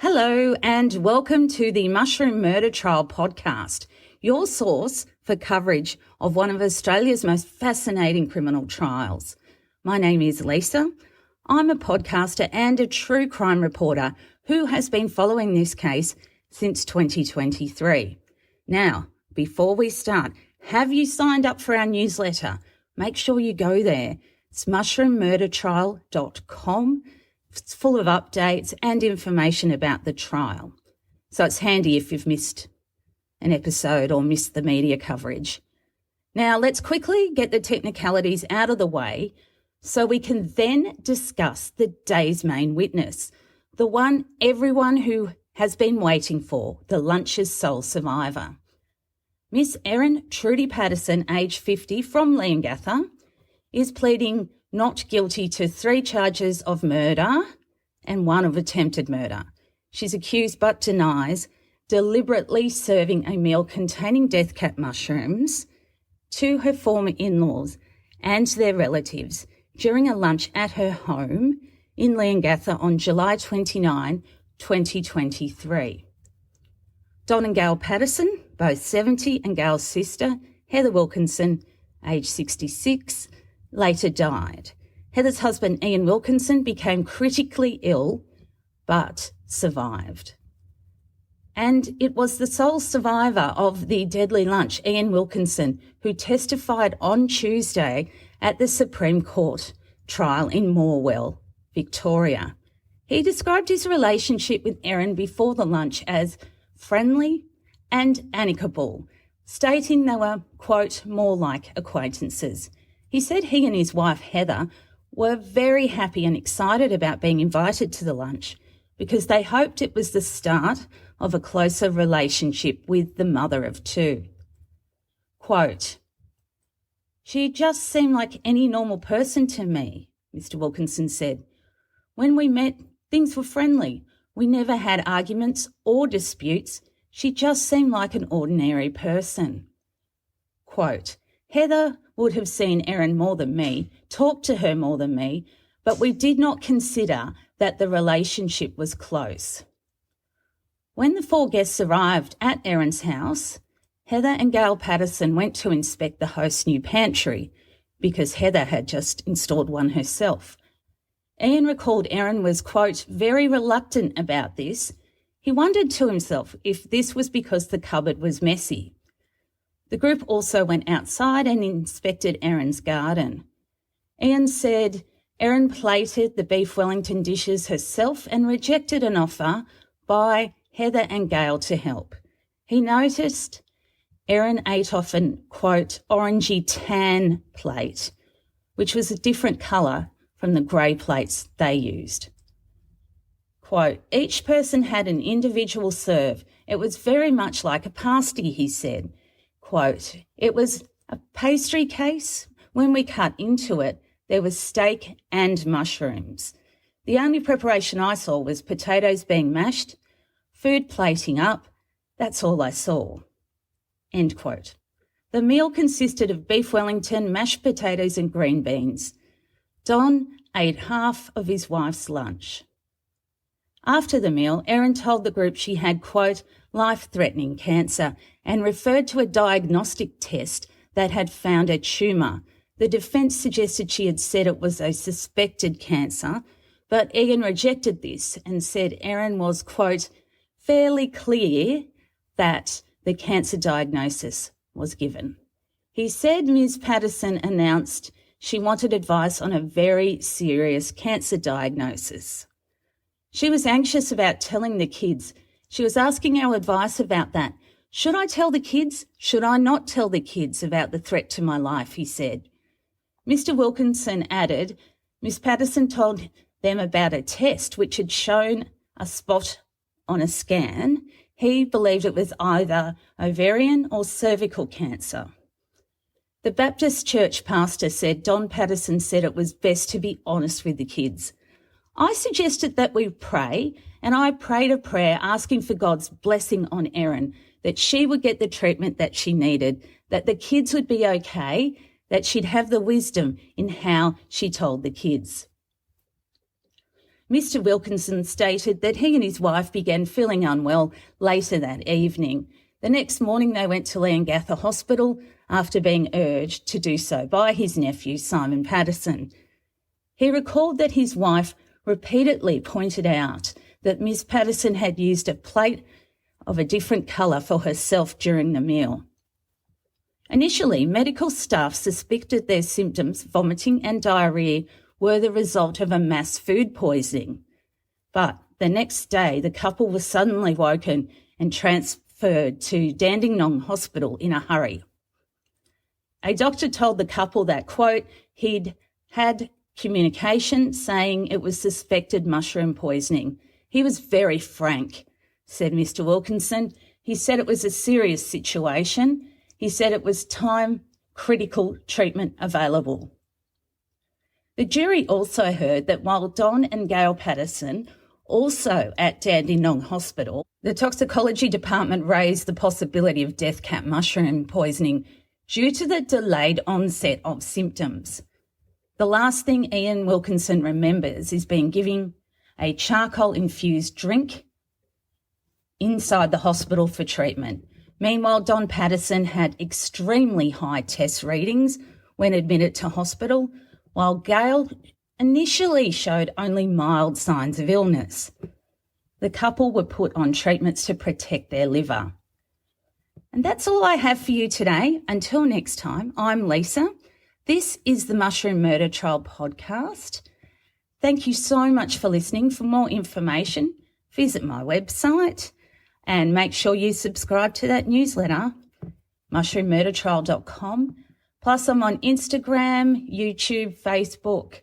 Hello and welcome to the Mushroom Murder Trial podcast, your source for coverage of one of Australia's most fascinating criminal trials. My name is Lisa. I'm a podcaster and a true crime reporter who has been following this case since 2023. Now, before we start, have you signed up for our newsletter? Make sure you go there. It's mushroommurdertrial.com. It's full of updates and information about the trial. So it's handy if you've missed an episode or missed the media coverage. Now let's quickly get the technicalities out of the way so we can then discuss the day's main witness, the one everyone who has been waiting for, the lunch's sole survivor. Miss Erin Trudy Patterson, age 50, from Leongatha, is pleading not guilty to 3 charges of murder and 1 of attempted murder. She's accused but denies deliberately serving a meal containing death cap mushrooms to her former in-laws and their relatives during a lunch at her home in Leongatha on July 29, 2023. Don and Gail Patterson, both 70, and Gail's sister, Heather Wilkinson, age 66, later died. Heather's husband, Ian Wilkinson, became critically ill but survived. And it was the sole survivor of the deadly lunch, Ian Wilkinson, who testified on Tuesday at the Supreme Court trial in Morwell, Victoria. He described his relationship with Erin before the lunch as friendly and amicable, stating they were, quote, more like acquaintances. He said he and his wife, Heather, were very happy and excited about being invited to the lunch because they hoped it was the start of a closer relationship with the mother of 2. Quote, "She just seemed like any normal person to me," Mr. Wilkinson said. "When we met, things were friendly. We never had arguments or disputes. She just seemed like an ordinary person." Quote, "Heather would have seen Erin more than me, talked to her more than me, but we did not consider that the relationship was close." When the 4 guests arrived at Erin's house, Heather and Gail Patterson went to inspect the host's new pantry because Heather had just installed one herself. Ian recalled Erin was, quote, very reluctant about this. He wondered to himself if this was because the cupboard was messy. The group also went outside and inspected Erin's garden. Ian said Erin plated the beef Wellington dishes herself and rejected an offer by Heather and Gail to help. He noticed Erin ate off an, quote, orangey tan plate, which was a different colour from the grey plates they used. Quote, "Each person had an individual serve. It was very much like a pasty," he said. Quote, "It was a pastry case. When we cut into it, there was steak and mushrooms. The only preparation I saw was potatoes being mashed, food plating up. That's all I saw." End quote. The meal consisted of beef Wellington, mashed potatoes and green beans. Don ate half of his wife's lunch. After the meal, Erin told the group she had, quote, life-threatening cancer and referred to a diagnostic test that had found a tumour. The defence suggested she had said it was a suspected cancer, but Ian rejected this and said Erin was, quote, fairly clear that the cancer diagnosis was given. He said Ms. Patterson announced she wanted advice on a very serious cancer diagnosis. She was anxious about telling the kids. She was asking our advice about that. Should I tell the kids? Should I not tell the kids about the threat to my life, he said. Mr. Wilkinson added, Miss Patterson told them about a test which had shown a spot on a scan. He believed it was either ovarian or cervical cancer. The Baptist church pastor said Don Patterson said it was best to be honest with the kids. I suggested that we pray, and I prayed a prayer asking for God's blessing on Erin, that she would get the treatment that she needed, that the kids would be okay, that she'd have the wisdom in how she told the kids. Mr. Wilkinson stated that he and his wife began feeling unwell later that evening. The next morning they went to Leongatha Hospital after being urged to do so by his nephew, Simon Patterson. He recalled that his wife repeatedly pointed out that Miss Patterson had used a plate of a different colour for herself during the meal. Initially, medical staff suspected their symptoms, vomiting and diarrhoea, were the result of a mass food poisoning. But the next day, the couple was suddenly woken and transferred to Dandenong Hospital in a hurry. A doctor told the couple that, quote, he'd had communication saying it was suspected mushroom poisoning. He was very frank, said Mr. Wilkinson. He said it was a serious situation. He said it was time-critical treatment available. The jury also heard that while Don and Gail Patterson, also at Dandenong Hospital, the toxicology department raised the possibility of death cap mushroom poisoning due to the delayed onset of symptoms. The last thing Ian Wilkinson remembers is being given a charcoal-infused drink inside the hospital for treatment. Meanwhile, Don Patterson had extremely high test readings when admitted to hospital, while Gail initially showed only mild signs of illness. The couple were put on treatments to protect their liver. And that's all I have for you today. Until next time, I'm Lisa. This is the Mushroom Murder Trial podcast. Thank you so much for listening. For more information, visit my website and make sure you subscribe to that newsletter, mushroommurdertrial.com. Plus, I'm on Instagram, YouTube, Facebook,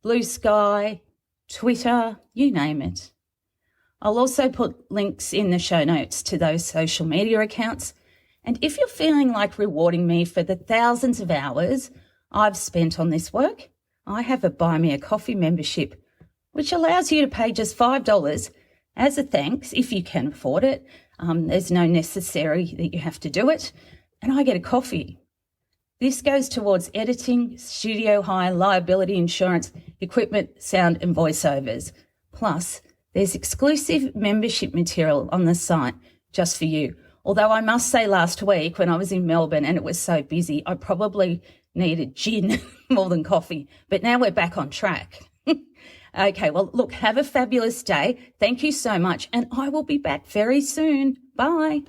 Blue Sky, Twitter, you name it. I'll also put links in the show notes to those social media accounts. And if you're feeling like rewarding me for the thousands of hours I've spent on this work, I have a Buy Me a Coffee membership, which allows you to pay just $5 as a thanks if you can afford it. There's no necessary that you have to do it. And I get a coffee. This goes towards editing, studio hire, liability insurance, equipment, sound and voiceovers. Plus, there's exclusive membership material on the site just for you. Although I must say last week when I was in Melbourne and it was so busy, I probably needed gin more than coffee. But now we're back on track. Okay, well, look, have a fabulous day. Thank you so much. And I will be back very soon. Bye.